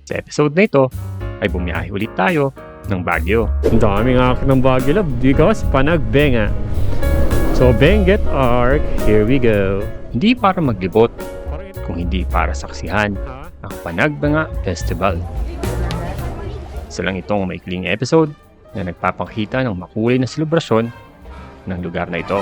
Sa episode na ito ay bumiyahe ulit tayo ng Baguio. Ang daming akit ng Baguio Lab because panagbenga. So Benguet Arc, here we go. Hindi para maglibot, kung hindi para saksihan ang Panagbenga Festival. Isa lang itong maikling episode na nagpapakita ng makulay na selebrasyon ng lugar na ito.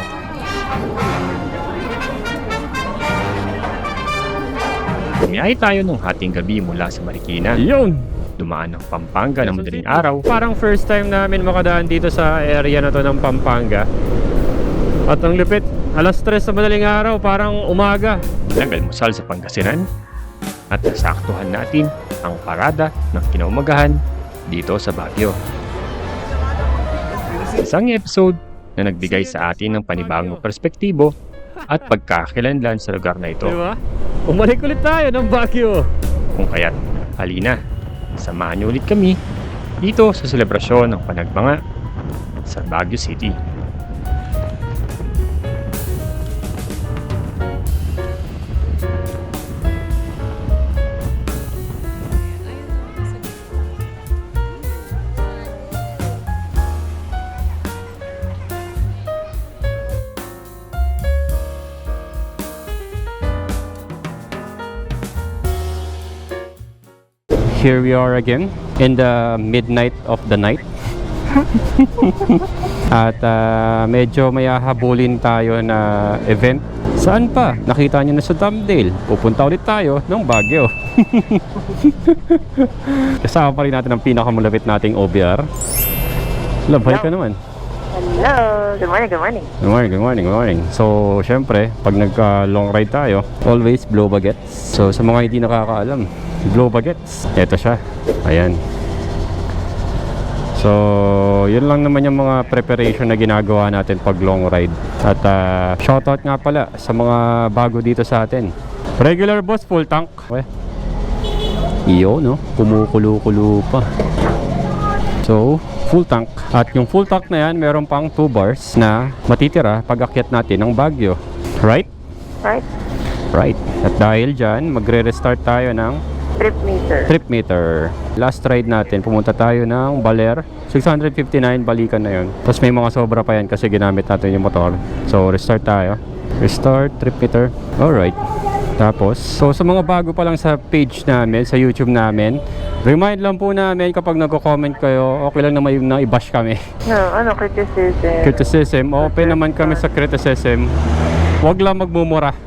Bumiyahe tayo ng hating gabi mula sa Marikina. Yun! Dumaan ng Pampanga ng madaling araw. Parang first time namin makadaan dito sa area na to ng Pampanga. At ang lupit, alas 3 sa madaling araw, parang umaga. Nag-almusal sa Pangasinan at nasaktuhan natin ang parada ng kinaumagahan dito sa Baguio. Isang episode na nagbigay sa atin ng panibagong perspektibo at pagkakakilanlan sa lugar na ito. Diba? Umalik ulit tayo ng Baguio. Kung kaya't halina, samahan niyo ulit kami dito sa selebrasyon ng Panagbenga sa Baguio City. Here we are again in the midnight of the night. At medyo may hahabulin tayo na event. Saan pa? Nakita niyo na sa thumbnail. Pupunta ulit tayo ng Baguio. Kasama pa rin natin ang pinakamalapit nating OBR. Labay ka naman. Hello! Good morning, good morning. Good morning, good morning, good morning. So, syempre, pag nagka-long ride tayo, always blow bagets. So, sa mga hindi nakakaalam, blow bagets. Ito siya. Ayan. So, yun lang naman yung mga preparation na ginagawa natin pag long ride. At shoutout nga pala sa mga bago dito sa atin. Regular boss, full tank. Okay. Iyo, no? Kumukulo-kulo pa. So, full tank. At yung full tank na yan, meron pang 2 bars na matitira pag akyat natin ng Baguio. Right? Right? Right. At dahil dyan, magre-restart tayo ng Trip meter. trip meter. Last ride natin, pumunta tayo ng Baler. 659, balikan na yun. Tapos may mga sobra pa yan kasi ginamit natin yung motor. So, restart tayo. Restart, trip meter. Alright. Tapos, so sa mga bago pa lang sa page namin, sa YouTube namin, remind lang po namin kapag nagko-comment kayo, okay lang naman yung na-i-bash kami. No, criticism. Criticism, open naman kami sa criticism. Huwag lang magmumura.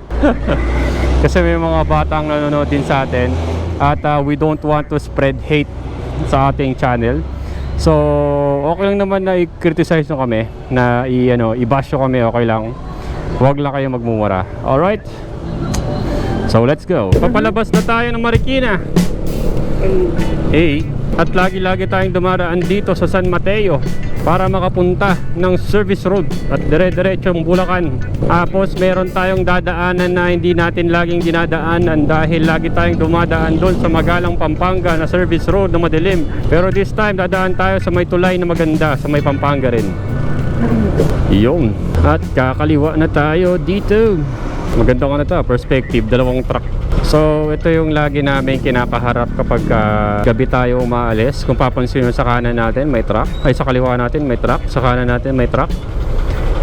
Kasi may mga batang nanonood din sa atin. At we don't want to spread hate sa ating channel. So, okay lang naman na i-criticize nyo kami, na i-bash nyo kami, okay lang. Huwag lang kayo magmumura. Alright? So, let's go. Papalabas na tayo ng Marikina. At lagi-lagi tayong dumaraan dito sa San Mateo para makapunta ng service road at dire-diretsong Bulacan. Tapos meron tayong dadaanan na hindi natin laging dinadaanan dahil lagi tayong dumadaan doon sa Magalang, Pampanga na service road na madilim. Pero this time dadaan tayo sa may tulay na maganda sa may Pampanga rin. Yun. At kakaliwa na tayo dito. Maganda ka na to, perspective, 2 truck. So ito yung lagi namin kinakaharap kapag gabi tayo umaalis. Kung papansin nyo sa kanan natin may truck, ay sa kaliwa natin may truck, sa kanan natin may truck.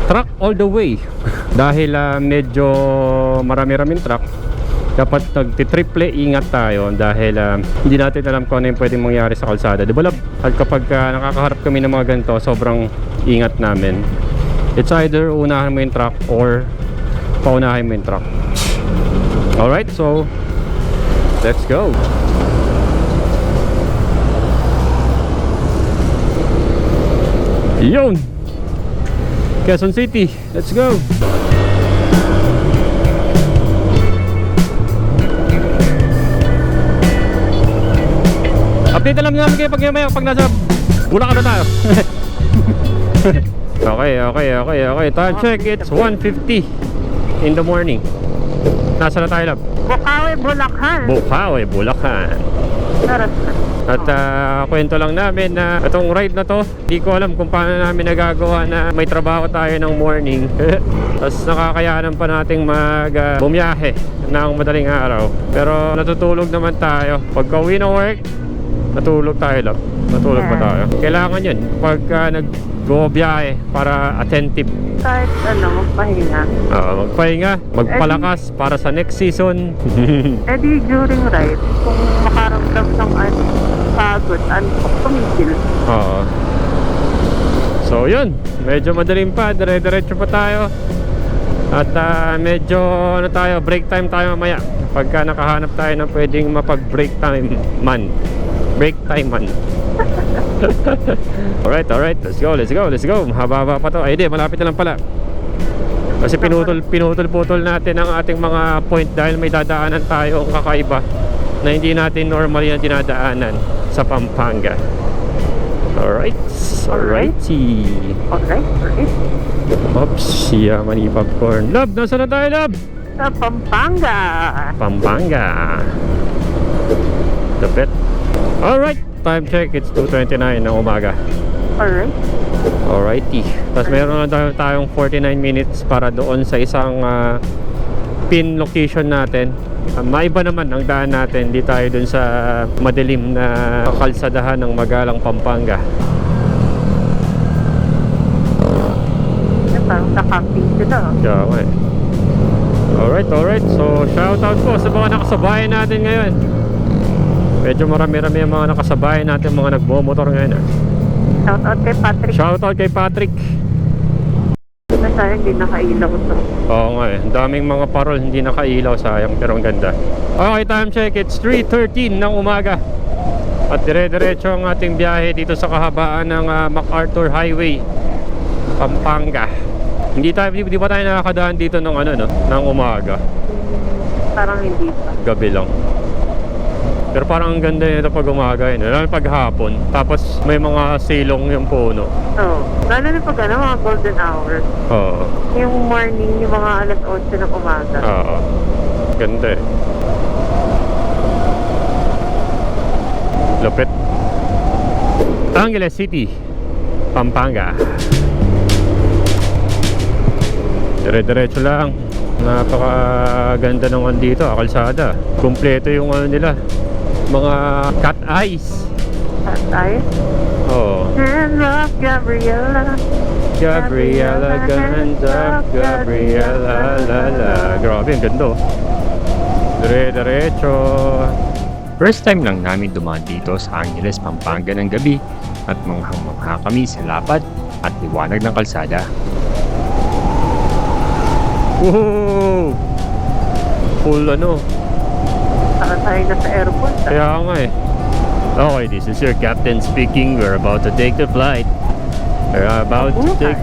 Truck all the way. Dahil medyo marami-raming truck, dapat nagtitriple ingat tayo dahil hindi natin alam kung ano yung pwedeng mangyari sa kalsada, di ba lab? At kapag nakakaharap kami ng mga ganito, sobrang ingat namin. It's either unahan mo yung truck or paunahin mo yung truck. Alright, so let's go. Yun! Quezon City, let's go! Update alam namin kayo pag nasa Bulacan na tayo. Okay. Time check, it's 1:50 in the morning. Nasa na tayo, lab? Bukawi, Bulacan. Bukawi, Bulacan. At kwento lang namin na itong ride na to, di ko alam kung paano namin nagagawa na may trabaho tayo ng morning. Tapos nakakayanan pa nating bumiyahe ng madaling araw. Pero natutulog naman tayo. Pagka uwi ng work, Natulog tayo, love. Natulog ba Yeah. tayo? Kailangan yun pagka nag-go-biyahe para attentive. Kahit magpahinga. Magpahinga, magpalakas para sa next season. Eh di during ride, kung makaramdam ng pagod, tumigil. Oo. So yun, medyo madaling pa, dire-diretso pa tayo. At medyo break time tayo mamaya. Pagka nakahanap tayo ng pwedeng mapag-break time man. Break time man. Alright, let's go. Mahaba pa to. Ay di, malapit na lang pala. Kasi pinutol-putol natin ang ating mga point dahil may dadaanan tayo ang kakaiba na hindi natin normally na dinadaanan sa Pampanga. Alrighty. Alright. Oops, yaman ni popcorn. Love, nasa na tayo, love? Sa Pampanga. Kapit. Alright, time check. It's 2:29 ng umaga. Alrighty. Tapos meron na tayong 49 minutes para doon sa isang pin location natin. Maiba naman ang daan natin. Di tayo dun sa madilim na kalsadahan ng Magalang, Pampanga. Parang nakamping sila. Kaya nga eh. Alright. So, shoutout po sa mga nakasabayan natin ngayon. Medyo marami-rami ang mga nakasabayan natin, mga nagbomotor ngayon. Shoutout kay Patrick. Shoutout kay Patrick. Sayang hindi nakailaw to. Oo nga eh. Ang daming mga parol hindi nakailaw, sayang, pero ang ganda. Okay, time check. It's 3:13 ng umaga. At dire-diretso ang ating biyahe dito sa kahabaan ng MacArthur Highway, Pampanga. Di ba tayo nakakadaan dito ng ng umaga? Parang hindi pa. Gabi lang. Pero parang ang ganda nito pag umaga yun, lalo pag hapon. Tapos may mga silong yung puno. Oo. Lalo na pag mga golden hours. Oo. Yung morning, yung mga alas 8 ng umaga. Oo. Ganda eh. Lupit. Angeles City, Pampanga. Dire-diretso lang. Napakaganda naman dito, kalsada. Kumpleto yung nila, mga cat eyes. At tayo. Oo. Hands up, Gabriela. Gabriela, ganda, Gabriela, la la. Grabe, ang ganda. Dire-diretso. First time lang namin dumaan dito sa Angeles, Pampanga ng gabi at manghang-mangha kami sa lapad at liwanag ng kalsada. Woohoo! Full Saka tayo na sa airport. Kaya nga eh. Okay, this is your captain speaking. We're about to take the flight. We're about to take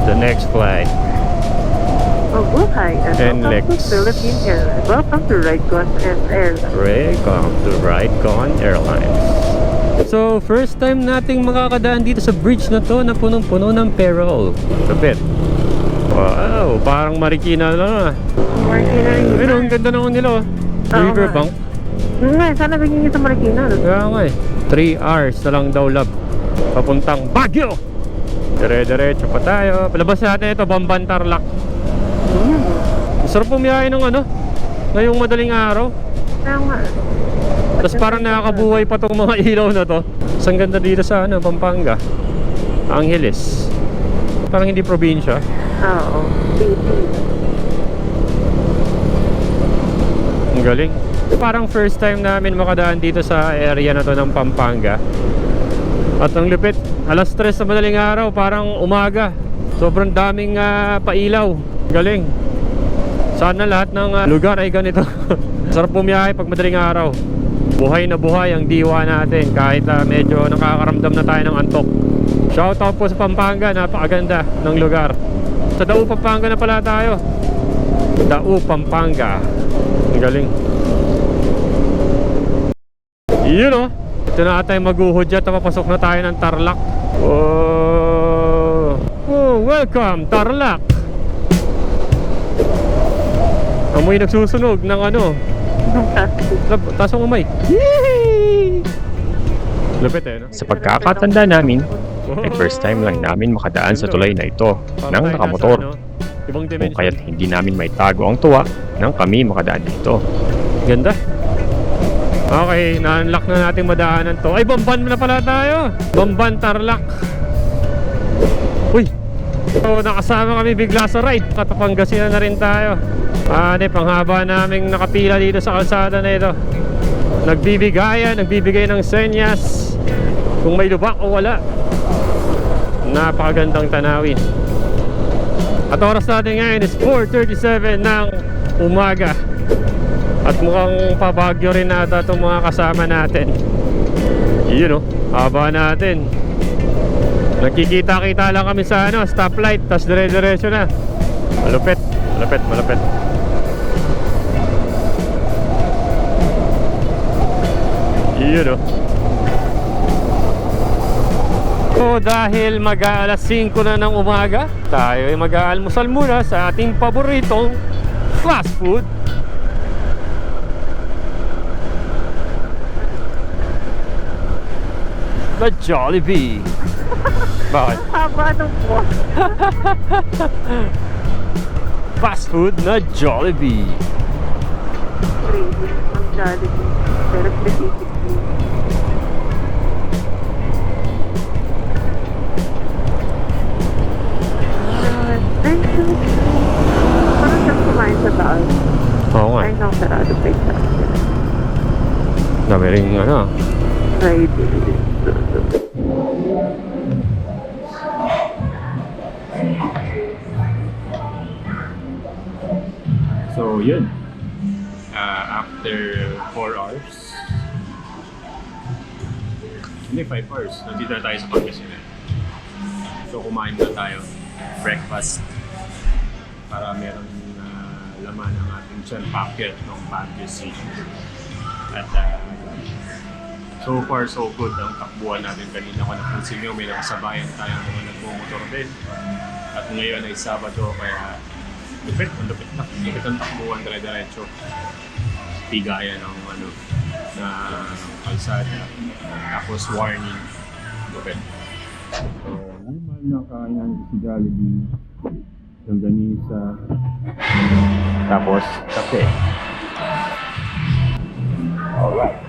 the next flight. Mabuhay and welcome NLEX. to Philippine Airlines. Welcome to Raycon Airlines. Welcome to Raycon Airlines. So, first time nating makakadaan dito sa bridge na to na punong-puno ng perol. Kapit. Wow, parang Marikina lang. Marikina rin. Pero ang ganda naman nila. Riverbank. Nga, sana bigyan sa Marikina. Kaya nga eh. 3 hours na lang daw, love. Papuntang Baguio. Dire-diretso pa tayo. Palabas natin ito, Bamban Tarlac. Sarap pumiyahin ng ngayong madaling araw. Kaya nga. Tapos parang nakakabuhay pa tong mga ilaw na to. Ang ganda dito sa Pampanga, Angeles. Parang hindi probinsya. Oo. Ang galing. Parang first time namin makadaan dito sa area na to ng Pampanga. At ang lupit, alas 3 sa madaling araw, parang umaga. Sobrang daming pailaw. Galing. Sana lahat ng lugar ay ganito. Sarap bumiyahe pag madaling araw. Buhay na buhay ang diwa natin kahit medyo nakakaramdam na tayo ng antok. Shoutout po sa Pampanga, napakaganda ng lugar. Sa Dao, Pampanga na pala tayo. Dao, Pampanga. Ang galing. Yun o. Ito na ata yung maguhudya. Papasok na tayo ng Tarlac. Oh, welcome Tarlac. Amoy nagsusunog ng Tasong umay. Yee! Lupit eh, no? Sa pagkakatanda namin, ay first time lang namin makadaan sa tulay na ito ng nakamotor. Ibang Kung dimension. kaya't hindi namin may tago ang tuwa nang kami makadaan dito. Ganda. Okay, na-unlock na natin madaanan to. Ay, Bamban na pala tayo. Bamban, Tarlac. Uy! So, nakasama kami bigla sa ride. Katapangasinan na rin tayo. Panghaba naming nakapila dito sa kalsada na ito. Nagbibigay ng senyas kung may lubak o wala. Napakagandang tanawin. At oras natin ngayon is 4:37 ng umaga. At mukhang pabagyo rin nata itong mga kasama natin. Yun o, haba natin. Nagkikita-kita lang kami sa stoplight, tas dire-diretso na. Malupit. Yun o. So dahil mag-aalas 5 na ng umaga, tayo ay mag-aalmusal muna sa ating paboritong fast food. The Jollibee. Bakit? Haba nung po. Fast food na Jollibee. Crazy. Ang Jollibee. Pero specifically. Thank you. Parang siyang kumain sa taas. Oo nga. Ay, nang sarado pa yung taas. Dami rin Friday. So yun, after 4 hours, hindi 5 hours, nandito na tayo sa Pangasinan. So kumain na tayo, breakfast, para meron laman ang ating tiyan packet ng Baguio City. At so far so good ang takbuhan natin. Kanina ko napansin nyo, may nakasabayan tayong mga nagmumotor din. At ngayon ay Sabado, kaya lupit ang takbuhan, dire-diretso. Tigaya ng na kalsada. Tapos warning. Lupit. So, normal na kainan si Jollibee. Longganisa. Tapos, kape. Alright.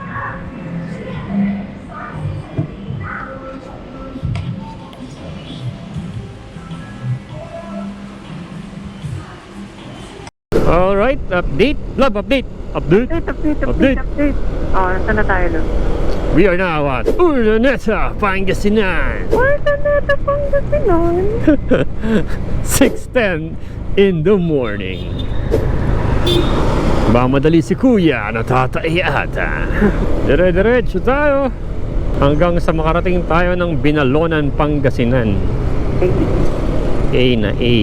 Alright, update. Love, update. Update. Oh, nasa na tayo lang? We are now at Urdaneta, Pangasinan. Urdaneta, Pangasinan. 6:10 in the morning. Ba madali si Kuya, natatay ata. Dire-diretso tayo hanggang sa makarating tayo ng Binalonan, Pangasinan. A na A.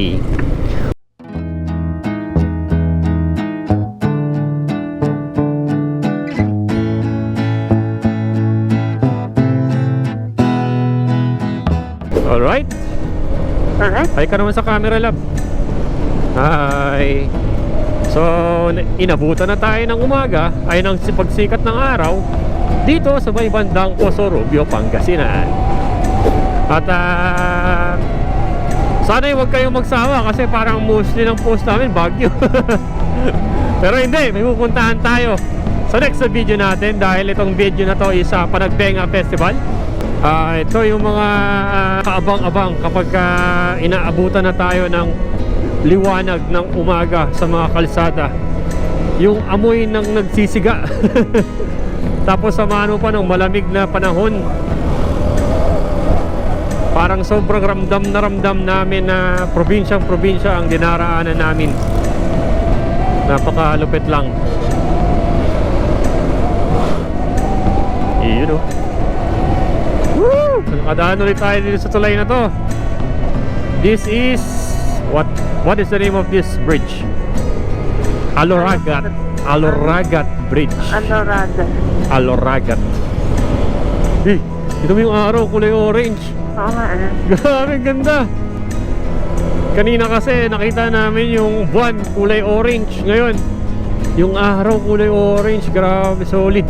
Alright. Hi ka naman sa camera, lab. Hi. So, inabutan na tayo ng umaga ay ng pagsikat ng araw dito sa may bandang Poso Rubio, Pangasinan. At sana huwag kayong magsawa kasi parang mostly ng post namin Baguio. Pero hindi, may pupuntahan tayo sa next video natin dahil itong video na to is Panagbenga Festival. Ito yung mga kaabang-abang kapag inaabutan na tayo ng liwanag ng umaga sa mga kalsada. Yung amoy ng nagsisiga. Tapos samahan mo pa ng malamig na panahon. Parang sobrang ramdam namin na probinsyang-probinsya ang dinaraanan namin. Napakalupit lang. Yun o. Nakadaan ulit tayo dito sa tulay na to. This is what is the name of this bridge? Aloragat Bridge. Aloragat. Ito mo yung araw, kulay orange. Oo nga Grabe, ganda. Kanina kasi nakita namin yung buwan kulay orange. Ngayon yung araw kulay orange. Grabe, solid.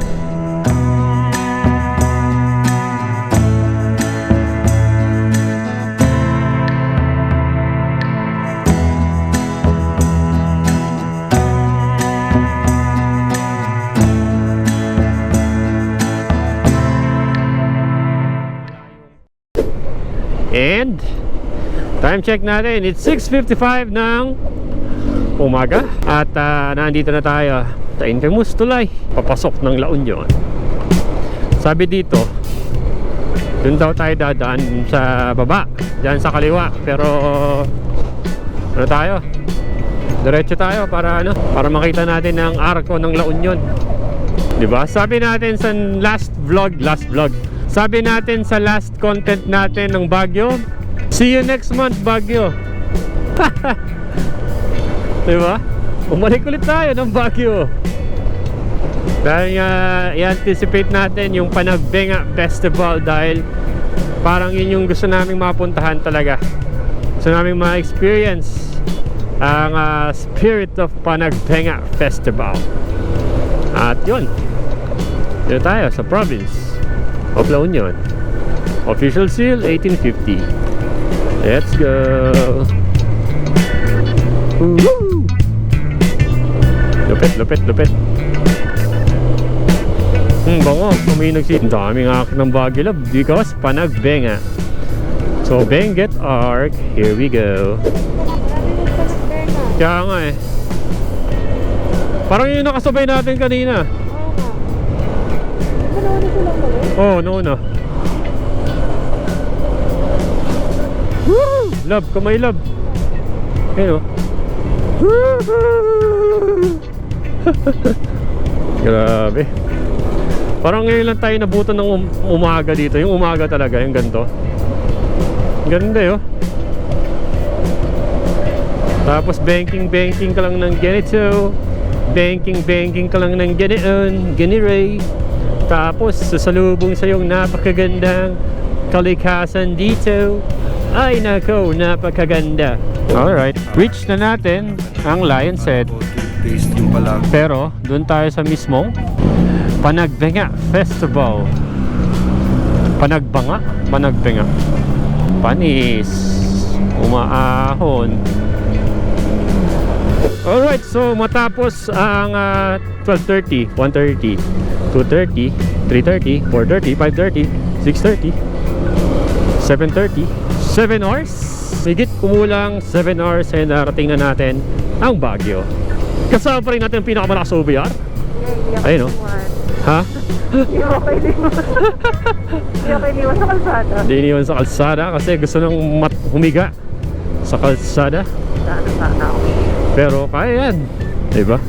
And time check natin, it's 6:55 ng umaga. At nandito na tayo sa infamous tulay, papasok ng La Union. Sabi dito, dun daw tayo dadaan sa baba, dyan sa kaliwa. Pero ano tayo? Diretso tayo para makita natin ang arko ng La Union. Diba? Sabi natin sa last vlog. Sabi natin sa last content natin ng Baguio, see you next month, Baguio. Diba? Umalik ulit tayo ng Baguio. Dahil i-anticipate natin yung Panagbenga Festival, dahil parang yun yung gusto naming mapuntahan talaga. Gusto naming ma-experience ang spirit of Panagbenga Festival. At yun, dito tayo sa province of La Union. Official seal 1850. Let's go. Woo! Lupit. Bango, may nagsit. Ang daming akin ng Baguio Love because Panagbenga. So Benguet Arc, here we go. Kaya nga eh. Parang yung nakasabay natin kanina. Oo, nauna. Woo! Love, kamay love. Ayun o. Grabe. Parang ngayon lang tayo nabutan ng umaga dito. Yung umaga talaga, yung ganito. Ganda yun. Tapos banking ka lang ng ganito. Banking ka lang ng ganoon, ganiray. Tapos sasalubong sa yung napakagandang kalikasan dito. Ay nako, napakaganda. Alright, reach na natin ang Lion's Head. Pero doon tayo sa mismong Panagbenga Festival. Panagbenga. Panis. Umaahon. Alright, so matapos ang 12:30, 1:30, 2:30, 3:30, 4:30, 5:30, 6:30, 7:30, 7 hours. Higit kumulang 7 hours ay narating na natin ang Baguio. Kasama pa rin natin ang pinakamalakas sa OBR. Ayun o. Ha? Hindi ako iniwan sa kalsada. Hindi iniwan sa kalsada kasi gusto nang humiga sa kalsada. Sana ako. Pero kaya yan, diba?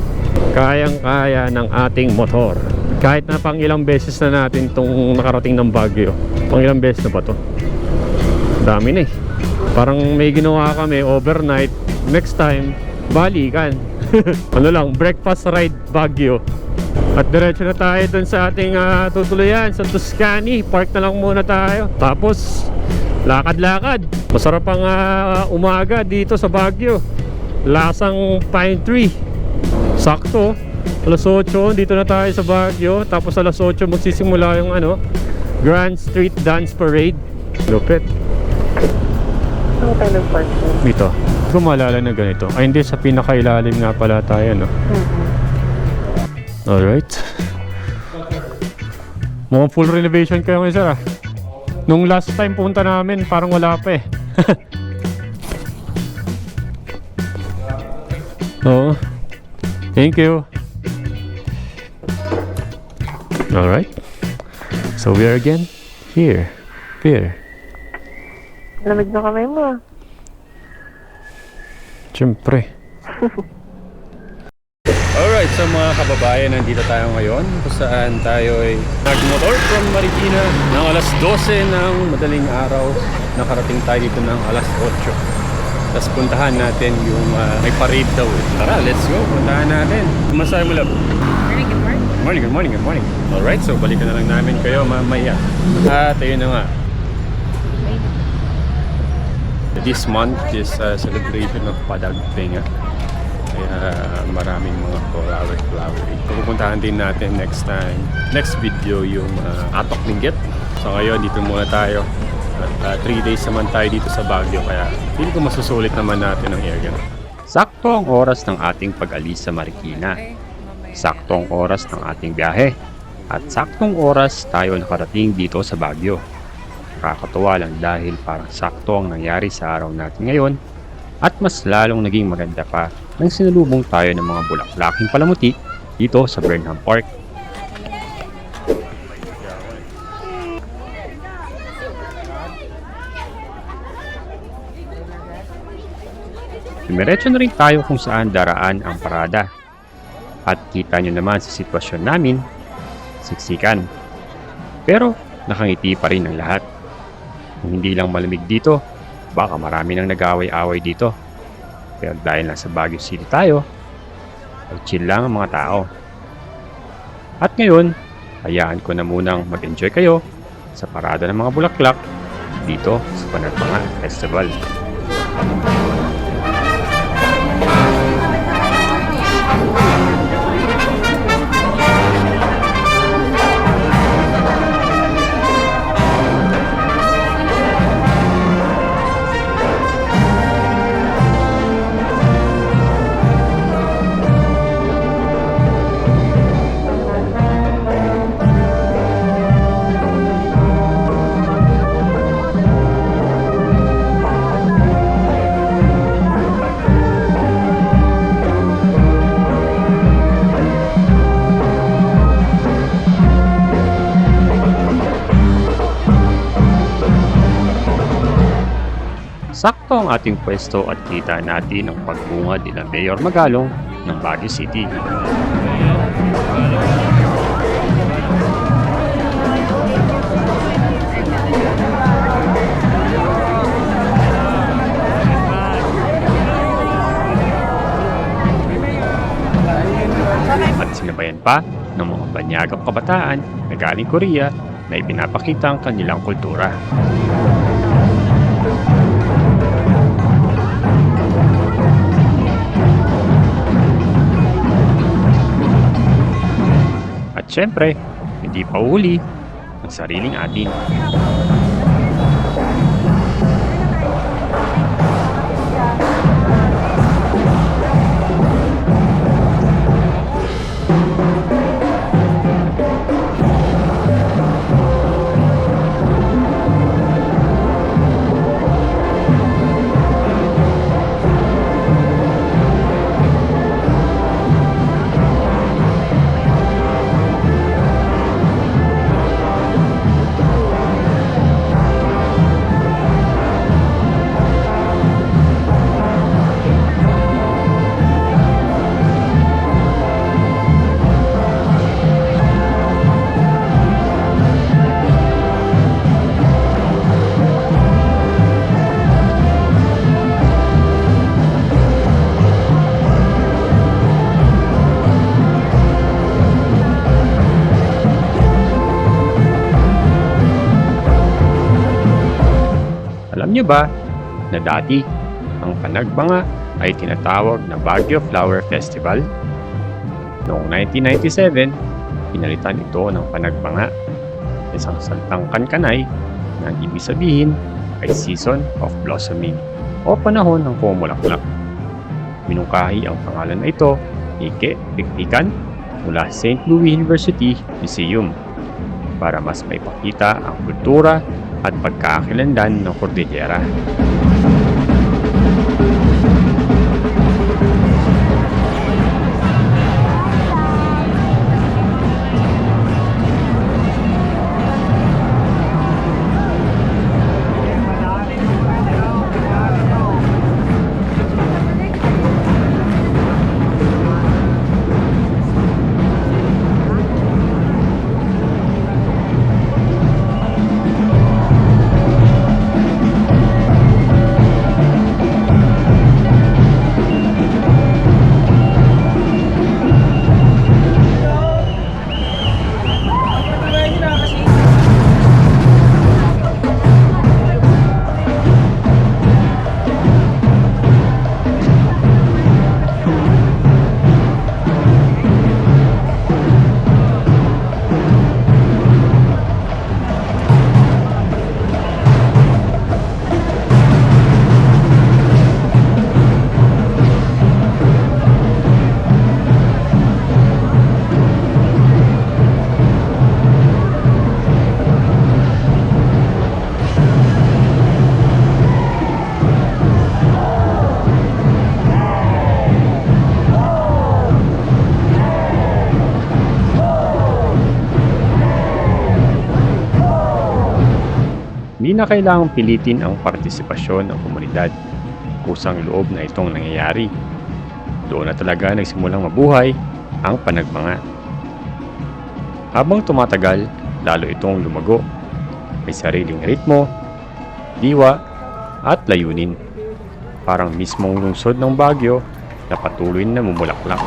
Kayang-kaya ng ating motor. Kahit na pang ilang beses na natin itong nakarating ng Baguio. Pang ilang beses na ba to? Dami na eh. Parang may ginawa kami overnight. Next time, balikan. Ano lang, breakfast ride Baguio. At diretso na tayo dun sa ating tutuluyan sa Tuscany. Park na lang muna tayo. Tapos, lakad-lakad. Masarap ang umaga dito sa Baguio. Lasang pine tree. Sakto. Alas 8, dito na tayo sa Baguio. Tapos alas 8 magsisimula yung Grand Street Dance Parade. Lupit. Ano tayo nag-park doon? Dito. Kung maalala na ganito. Ay hindi, sa pinakailalim nga pala tayo, no? Alright. Mukhang full renovation kayo ngayon, sir. Nung last time punta namin, parang wala pa eh. Oo. Thank you. Alright. So we are again here. Lamig na kamay mo. Siyempre. Alright, so mga kababayan, nandito tayo ngayon kung saan tayo ay nagmotor from Marikina ng alas 12 ng madaling araw. Nakarating tayo dito ng alas 8. Tapos puntahan natin yung may parade daw. Tara, let's go. Puntahan natin. Masaya mo, love. Good morning. Alright, so balikan na lang namin kayo mamaya. At ayun na nga. This month is a celebration of Panagbenga. Kaya maraming mga flowery. Pupuntahan din natin next time. Next video yung Atok Benguet. So ngayon, dito muna tayo. At 3 days naman tayo dito sa Baguio. Kaya hindi ko masusulit naman natin ang area. Sakto ang oras ng ating pag-alis sa Marikina. Sakto ang oras ng ating biyahe. At saktong oras tayo nakarating dito sa Baguio. nakakatuwa lang dahil parang sakto ang nangyari sa araw natin ngayon at mas lalong naging maganda pa nang sinalubong tayo ng mga bulaklaking palamuti dito sa Burnham Park. Dumiretso na rin tayo kung saan daraan ang parada. At kita nyo naman sa sitwasyon namin, siksikan. Pero nakangiti pa rin ang lahat. Kung hindi lang malamig dito, baka marami nang nag-away-away dito. Pero dahil nasa Baguio City tayo, ay chill lang ang mga tao. At ngayon, hayaan ko na munang mag-enjoy kayo sa parada ng mga bulaklak dito sa Panagpanga Festival. Sakto ang ating pwesto at kita natin ang pagbungad nila Mayor Magalong ng Baguio City. At sinabayan pa ng mga banyagang kabataan na galing Korea na ipinapakita ang kanilang kultura. At syempre, hindi pa huli ang sariling atin. Alam niyo ba na dati ang Panagpanga ay tinatawag na Baguio Flower Festival? Noong 1997, pinalitan ito ng Panagpanga, isang salitang kankanay na ang ibig sabihin ay Season of Blossoming o panahon ng pumulaklak. Minungkahi ang pangalan na ito ni Ke Pikpikan mula St. Louis University Museum para mas maipakita ang kultura at pagkakakilanlan ng Cordillera. Hindi na kailangang pilitin ang partisipasyon ng komunidad. Kusang loob na itong nangyayari. Doon na talaga nagsimulang mabuhay ang panagmanga. Habang tumatagal, lalo itong lumago. May sariling ritmo, diwa, at layunin. Parang mismong lungsod ng Baguio na patuloy na mumulaklak.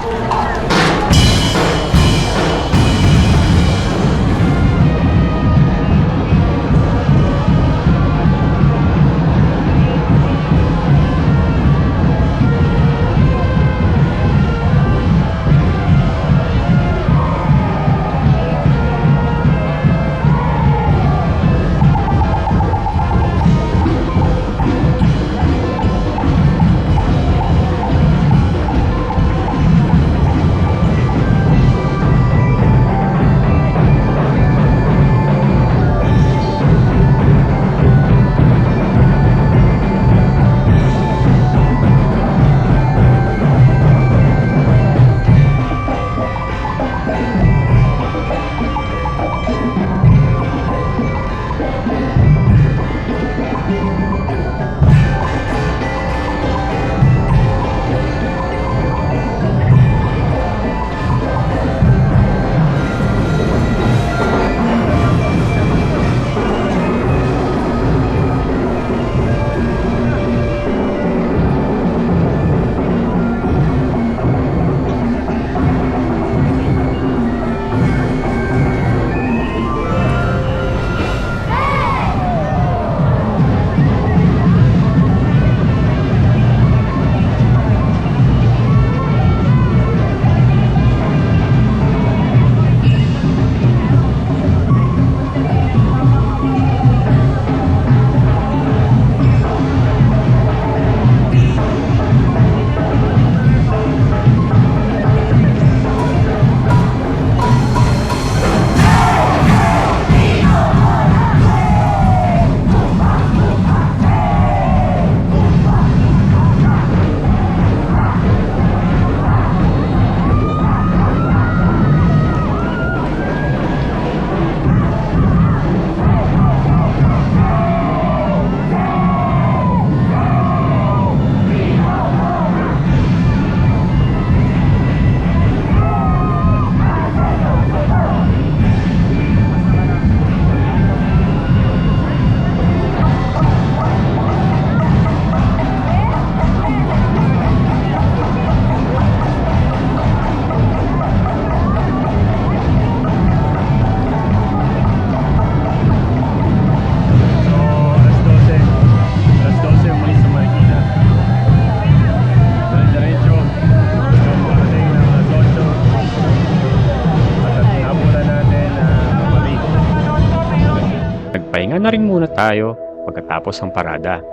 Nagpahinga na rin muna tayo pagkatapos ng parada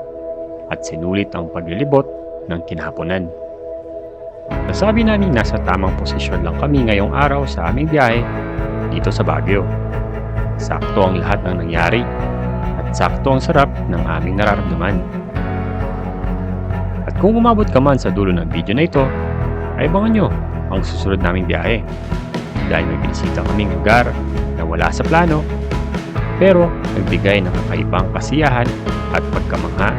at sinulit ang paglilibot ng kinahaponan. Nasabi namin nasa tamang posisyon lang kami ngayong araw sa aming biyahe dito sa Baguio. Sakto ang lahat ng nangyari at sakto ang sarap ng aming nararamdaman. At kung umabot ka man sa dulo ng video na ito, ay abangan nyo ang susunod naming biyahe dahil may binisita kaming lugar na wala sa plano pero nagbigay ng kakaibang kasiyahan at pagkamangha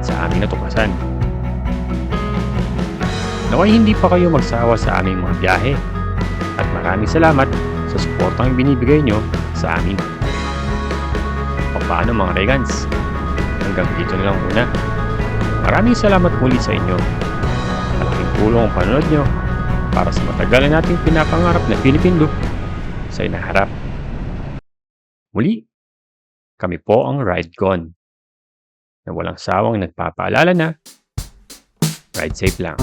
sa aming natuklasan. Naway hindi pa kayo magsawa sa aming mga biyahe at maraming salamat sa suportang binibigay nyo sa amin. Paano mga Regans? Hanggang dito na lang muna. Maraming salamat muli sa inyo. Malaking tulong ang panonood nyo para sa matagal na nating pinapangarap na Philippine Loop sa inaharap. Muli, kami po ang Ride Gone na walang sawang nagpapaalala na ride safe lang.